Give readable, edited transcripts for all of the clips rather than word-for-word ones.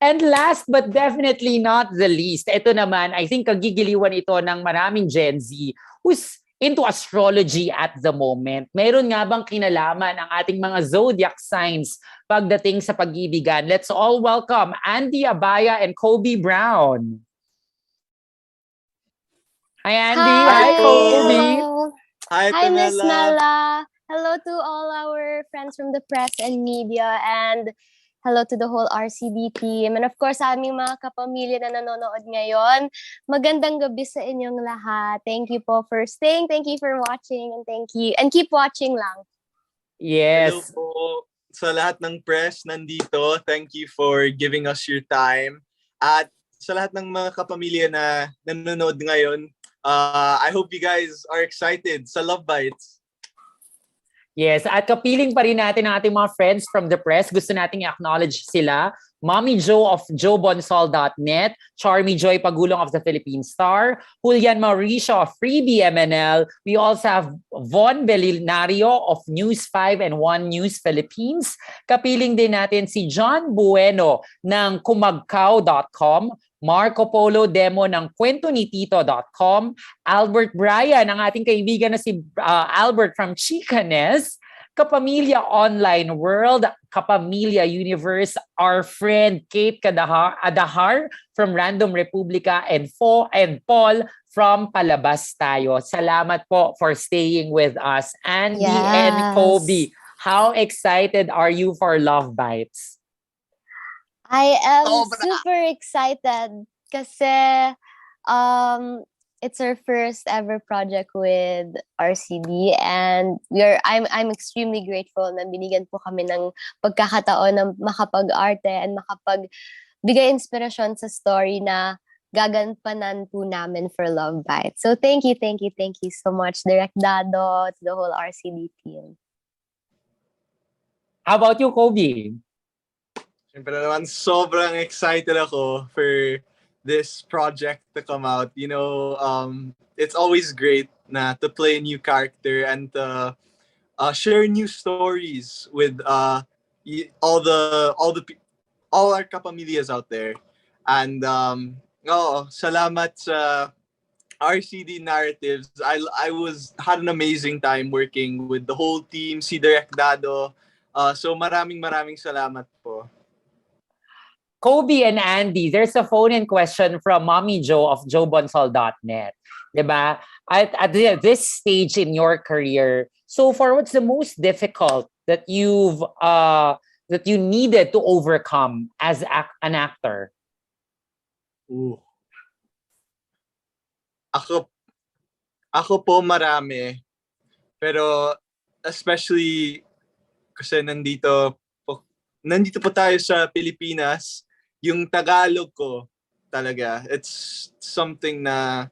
And last but definitely not the least, ito naman, I think kagigiliwan ito ng maraming Gen Z who's into astrology at the moment. Meron nga bang kinalaman ang ating mga zodiac signs pagdating sa pag-ibigan? Let's all welcome Andy Abaya and Kobe Brown. Hi, Andy. Hi, Kobe. Hello. Hi, Hi, Miss Mela. Mela. Hello to all our friends from the press and media, and hello to the whole RCB team. And of course, sa aming mga kapamilya na nanonood ngayon, magandang gabi sa inyong lahat. Thank you po for staying, thank you for watching, and thank you. And keep watching lang. Yes. Hello po sa lahat ng press nandito. Thank you for giving us your time. At sa lahat ng mga kapamilya na nanonood ngayon, I hope you guys are excited sa Love Bites. Yes, at kapiling pa rin natin ang ating mga friends from the press. Gusto nating i-acknowledge sila. Mommy Jo of JoBonsol.net, Charmy Joy Pagulong of the Philippine Star, Julian Mauricio of Freebie MNL. We also have Von Belinario of News 5 and One News Philippines. Kapiling din natin si John Bueno ng kumagkaw.com, Marco Polo Demo ng kwentonitito.com, Albert Bryan, ang ating kaibigan na si Albert from Chicanes, Kapamilya Online World, Kapamilya Universe, our friend Kate Adahar from Random Republica, and Paul from Palabas Tayo. Salamat po for staying with us. Andy and Kobe, how excited are you for Love Bites? I am super excited kasi it's our first ever project with RCB, and I'm extremely grateful na binigyan po kami ng pagkakataon na makapag-arte and makapagbigay inspirasyon sa story na gaganpanan po namin for Love Bites. So thank you so much, Direct Dado, to the whole RCB team. How about you, Kobe? Siyempre naman, sobrang excited ako for this project to come out. You know, it's always great to play a new character and to share new stories with all our kapamilyas out there. And salamat sa RCD Narratives. I had an amazing time working with the whole team, si Direct Dado. So maraming salamat po. Kobe and Andy, there's a phone-in question from Mommy Jo of JoBonsol.net. Diba? At this stage in your career, so far, what's the most difficult that you needed to overcome as an actor? Ooh. Ako po marami. Pero especially kasi nandito po tayo sa Pilipinas, yung Tagalog ko talaga, it's something na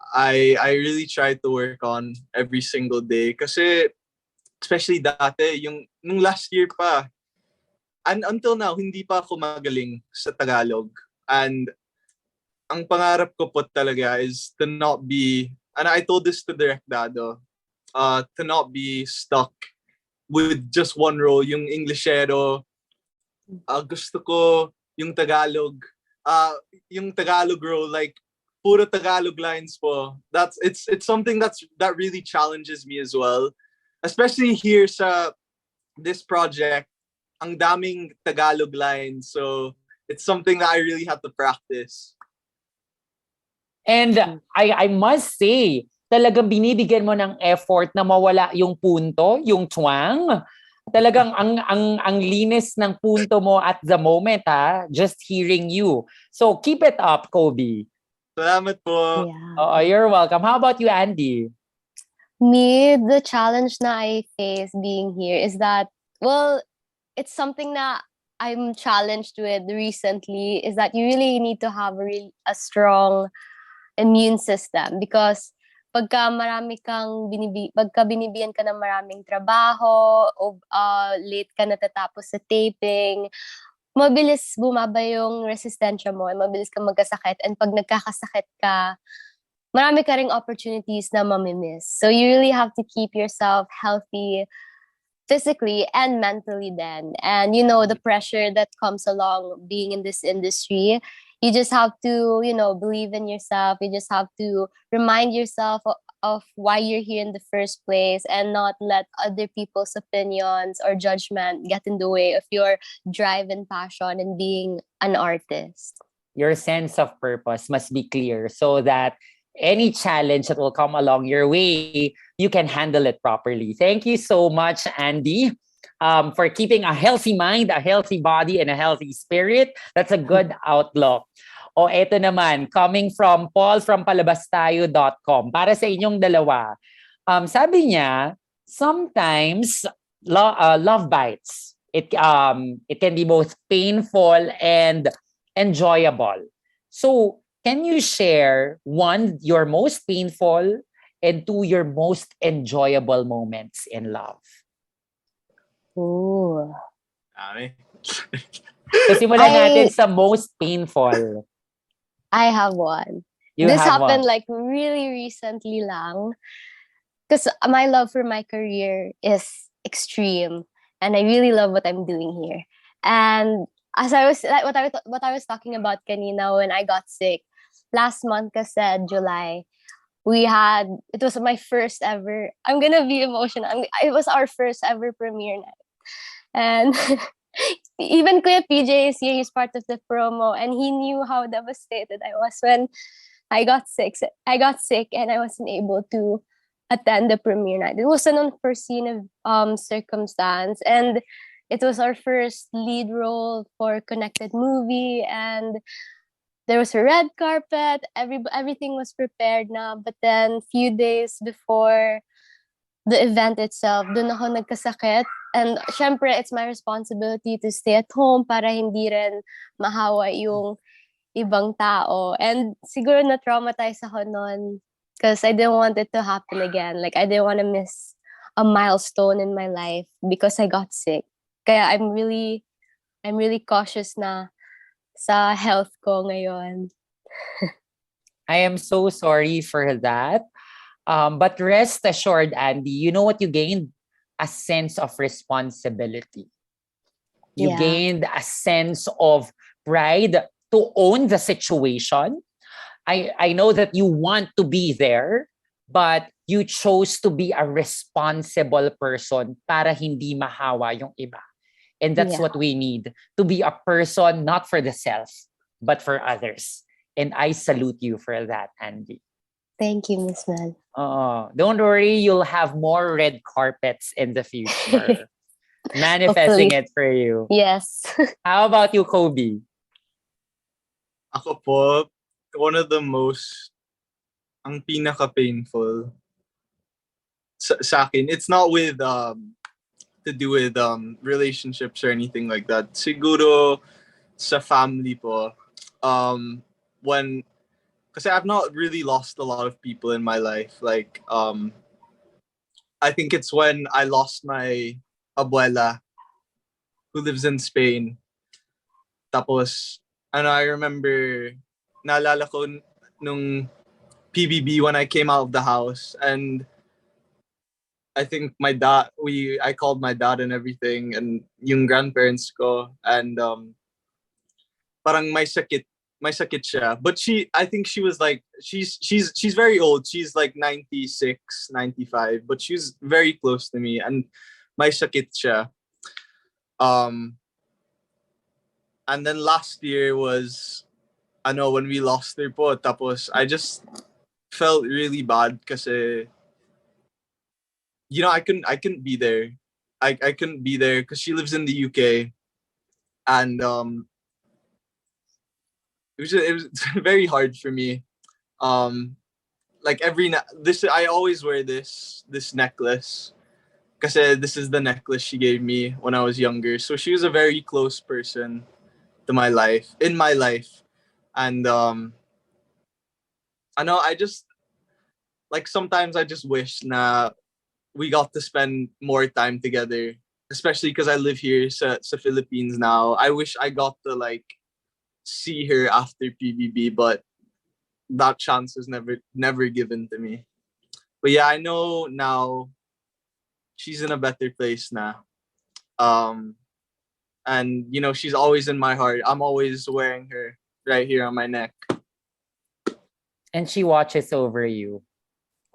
I really try to work on every single day. Kasi especially dati, nung last year pa, and until now, hindi pa ako magaling sa Tagalog. And ang pangarap ko po talaga is to not be, and I told this to Direct Dado, to not be stuck with just one role, yung Englishero. Gusto ko yung Tagalog role, like puro Tagalog lines po. It's something that really challenges me as well, especially here sa this project. Ang daming Tagalog lines, so it's something that I really have to practice. And I must say, talagang binibigyan mo ng effort na mawala yung punto, yung twang. Talagang ang linis ng punto mo at the moment, just hearing you. So keep it up, Kobe. Salamat po. Yeah. You're welcome. How about you, Andy? Me, the challenge na I face being here is that, well, it's something that I'm challenged with recently, is that you really need to have a strong immune system, because pagka binibigyan ka ng maraming trabaho, o late ka natatapos sa taping, mabilis bumaba yung resistensya mo, mabilis kang magkasakit, and pag nagkakasakit ka, marami ka ring opportunities na mamimiss. So you really have to keep yourself healthy physically and mentally then. And you know, the pressure that comes along being in this industry, you just have to, you know, believe in yourself. You just have to remind yourself of why you're here in the first place, and not let other people's opinions or judgment get in the way of your drive and passion in being an artist. Your sense of purpose must be clear so that any challenge that will come along your way, you can handle it properly. Thank you so much, Andy, for keeping a healthy mind, a healthy body, and a healthy spirit. That's a good outlook. O eto naman, coming from Paul from palabastayo.com. Para sa inyong dalawa, sabi niya, sometimes love bites. It can be both painful and enjoyable. So, can you share one, your most painful, and two, your most enjoyable moments in love? Ooh. So, simulan natin sa most painful. I have one. You This have happened one. like really recently lang. Because my love for my career is extreme, and I really love what I'm doing here. And as I was like what I was talking about kanina when I got sick last month, kasi July, it was my first ever. I'm gonna be emotional. It was our first ever premiere night, and even Kuya PJ is here. He's part of the promo, and he knew how devastated I was when I got sick. I got sick, and I wasn't able to attend the premiere night. It was an unforeseen circumstance, and it was our first lead role for connected movie, and there was a red carpet. Everything was prepared now, but then few days before the event itself, dun ako nagkasakit. And syempre, it's my responsibility to stay at home para hindi rin mahawa yung ibang tao. And siguro na-traumatize ako nun because I didn't want it to happen again. Like, I didn't want to miss a milestone in my life because I got sick. Kaya I'm really cautious na sa health ko ngayon. I am so sorry for that. But rest assured, Andy, you know what you gained? A sense of responsibility. You Yeah. gained a sense of pride to own the situation. I know that you want to be there, but you chose to be a responsible person para hindi mahawa yung iba. And that's Yeah. what we need, to be a person not for the self, but for others. And I salute you for that, Andy. Thank you, Miss Mel. Don't worry, you'll have more red carpets in the future. Manifesting Hopefully. it for you. Yes. How about you, Kobe? Ako po, one of the most, ang pinaka-painful sa akin, it's not with, to do with relationships or anything like that. Siguro sa family po, when, kasi I've not really lost a lot of people in my life. Like, I think it's when I lost my abuela who lives in Spain. Tapos, I remember, naalala ko nung PBB when I came out of the house, and I think I called my dad and everything, and yung grandparents ko, and parang may sakit siya. But I think she was like, she's very old. She's like 96, 95, but she's very close to me, and may sakit siya. And then last year was, when we lost her po, tapos I just felt really bad kasi, I couldn't be there. I couldn't be there because she lives in the UK, and it was very hard for me. Like I always wear this necklace kasi this is the necklace she gave me when I was younger. So she was a very close person in my life, and I just, like, sometimes I just wish na we got to spend more time together, especially because I live here sa Philippines now. I wish I got to, like, see her after PBB, but that chance was never given to me. But yeah, I know now she's in a better place now. And you know, she's always in my heart. I'm always wearing her right here on my neck. And she watches over you.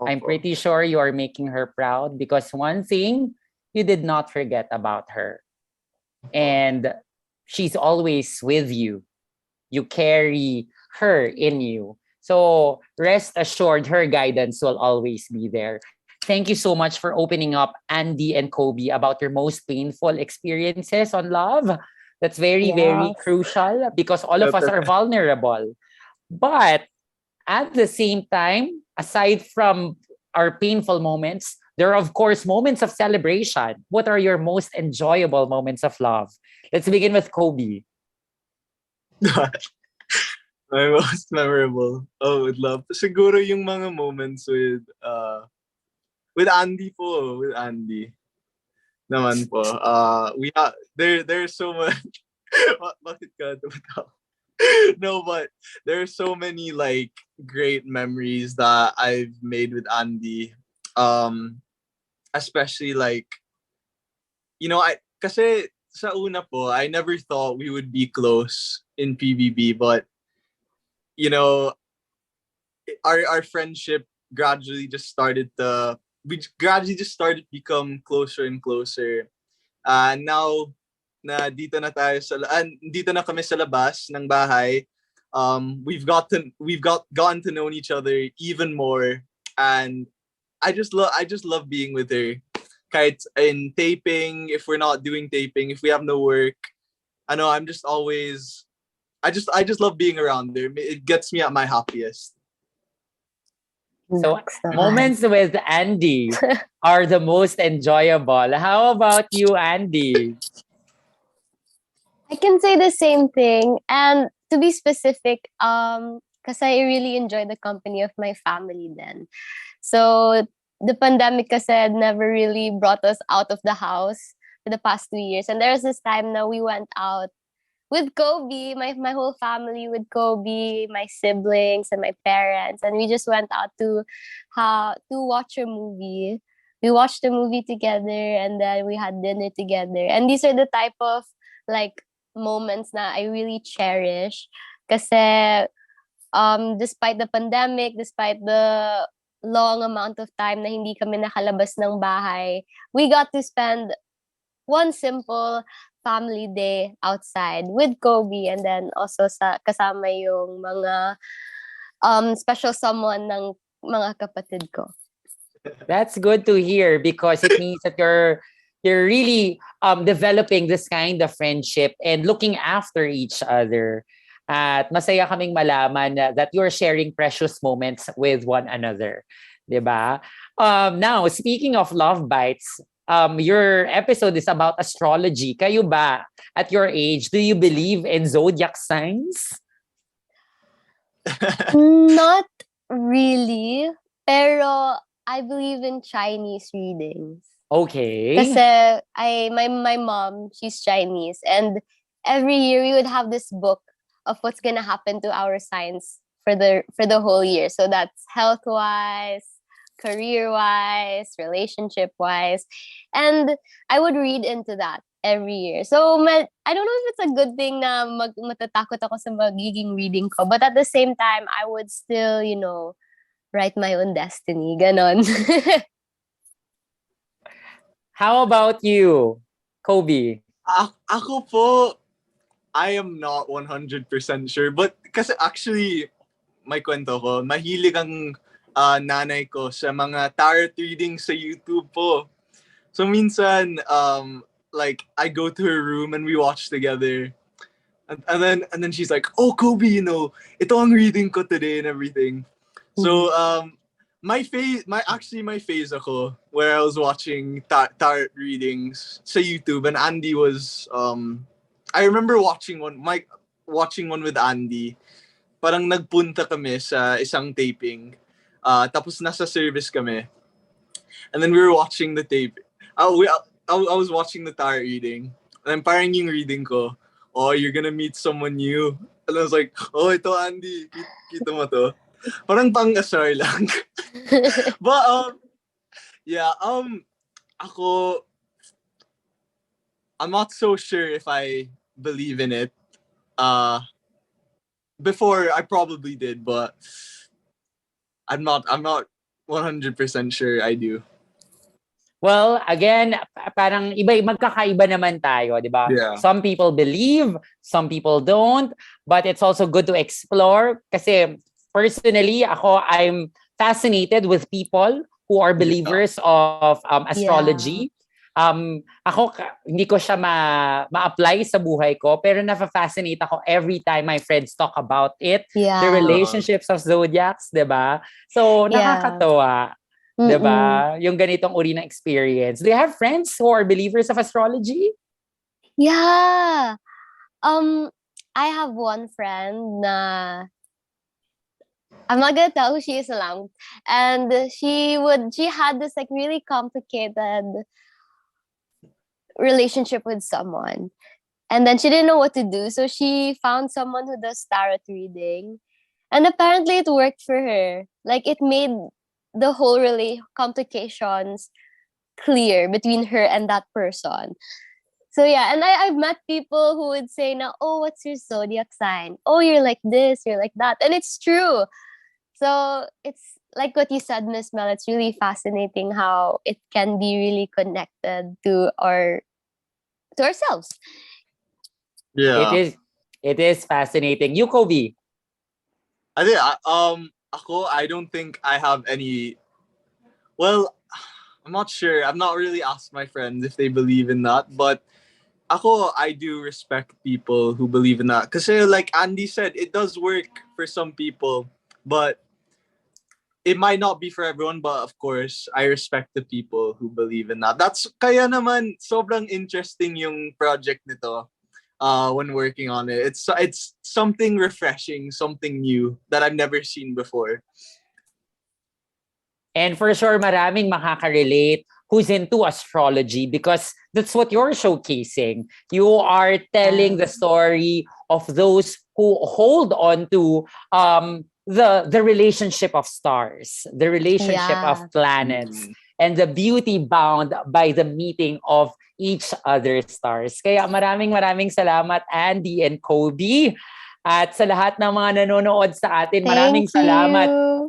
I'm pretty sure you are making her proud because one thing you did not forget about her. And she's always with you. You carry her in you. So rest assured, her guidance will always be there. Thank you so much for opening up, Andy and Kobe, about your most painful experiences on love. That's very, very Yes. crucial because all of us are vulnerable. But at the same time, aside from our painful moments, there are, of course, moments of celebration. What are your most enjoyable moments of love? Let's begin with Kobe. My most memorable. Oh, with love. Siguro yung mga moments with Andy po. With Andy. Naman po. We have there's so much. Bakit ka tumatawa? No, but there's so many like great memories that I've made with Andy. Especially like, you know, kasi sa una po, I never thought we would be close in PBB, but you know, our friendship gradually just started to become closer and closer. Now na dito na tayo dito na kami sa labas ng bahay, we've gotten to know each other even more, and I just love being with her. Kahit in taping, if we're not doing taping, if we have no work, I know I'm just always I just love being around her. It gets me at my happiest. So Next naman. moments with Andy are the most enjoyable. How about you, Andy? I can say the same thing. And to be specific, because I really enjoy the company of my family then. So the pandemic kasi had never really brought us out of the house for the past 2 years. And there was this time now we went out with Kobe, my whole family with Kobe, my siblings and my parents. And we just went out to watch a movie. We watched the movie together and then we had dinner together. And these are the type of like moments na I really cherish. Kasi despite the pandemic, despite the long amount of time na hindi kami nakalabas ng bahay, we got to spend one simple family day outside with Kobe and then also kasama yung mga special someone ng mga kapatid ko. That's good to hear because it means that you're really developing this kind of friendship and looking after each other. At masaya kaming malaman that you're sharing precious moments with one another. Diba? Now, speaking of love bites, your episode is about astrology. Kayo ba, at your age, do you believe in zodiac signs? Not really, pero I believe in Chinese readings. Okay. Kasi my mom, she's Chinese, and every year we would have this book of what's gonna happen to our signs for the whole year. So that's health-wise, career-wise, relationship-wise, and I would read into that every year. So I don't know if it's a good thing na matatakot ako sa magiging reading ko, but at the same time, I would still, write my own destiny. Ganon. How about you, Kobe? Ako po, I am not 100% sure, but kasi actually, may kwento ko, mahilig ang nanay ko sa mga tarot readings sa YouTube po. So minsan, like I go to her room and we watch together, and then she's like, "Oh, Kobe, ito ang reading ko today and everything." So my phase ako where I was watching tarot readings sa YouTube, and Andy was I remember watching one with Andy. Parang nagpunta kami sa isang taping. Tapos nasa service kami. And then we were watching the tape. I was watching the tarot reading. And then parang yung reading ko, "Oh, you're gonna meet someone new." And I was like, "Oh, ito Andy, kita mo to." Parang pang-asar lang. But yeah, ako, I'm not so sure if I believe in it. Before I probably did, but I'm not 100% sure I do. Well, again, parang magkakaiba naman tayo, di ba? Yeah. Some people believe, some people don't, but it's also good to explore kasi personally, I'm fascinated with people who are believers of astrology. Hindi ko siya ma-apply sa buhay ko, pero nafa-fascinate ako every time my friends talk about it, the relationships of zodiacs, di ba? So, nakakatawa. Diba? Yung ganitong uri ng experience. Do you have friends who are believers of astrology? Yeah. I have one friend na I'm not gonna tell who she is lang. And she had this like really complicated relationship with someone. And then she didn't know what to do. So she found someone who does tarot reading. And apparently it worked for her. Like it made the whole really complications clear between her and that person. So yeah, and I've met people who would say now, oh, what's your zodiac sign? Oh, you're like this, you're like that. And it's true. So it's like what you said, Miss Mel, it's really fascinating how it can be really connected to ourselves. Yeah. It is fascinating. You, Kobe? I don't think I have any. Well, I'm not sure. I've not really asked my friends if they believe in that, but I do respect people who believe in that. Kasi like Andy said, it does work for some people, but it might not be for everyone. But of course, I respect the people who believe in that. That's kaya naman sobrang interesting yung project nito. When working on it, it's something refreshing, something new that I've never seen before. And for sure, maraming makaka-relate who's into astrology because that's what you're showcasing. You are telling the story of those who hold on to the relationship of stars, the relationship of planets, and the beauty bound by the meeting of each other's stars. Kaya maraming salamat, Andy and Kobe. At sa lahat ng mga nanonood sa atin, maraming salamat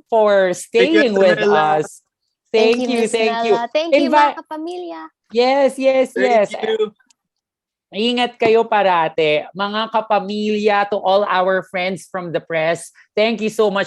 for staying with us. Thank you. Thank you, mga kapamilya. Yes. Thank you. Ingat kayo parate. Mga kapamilya, to all our friends from the press, thank you so much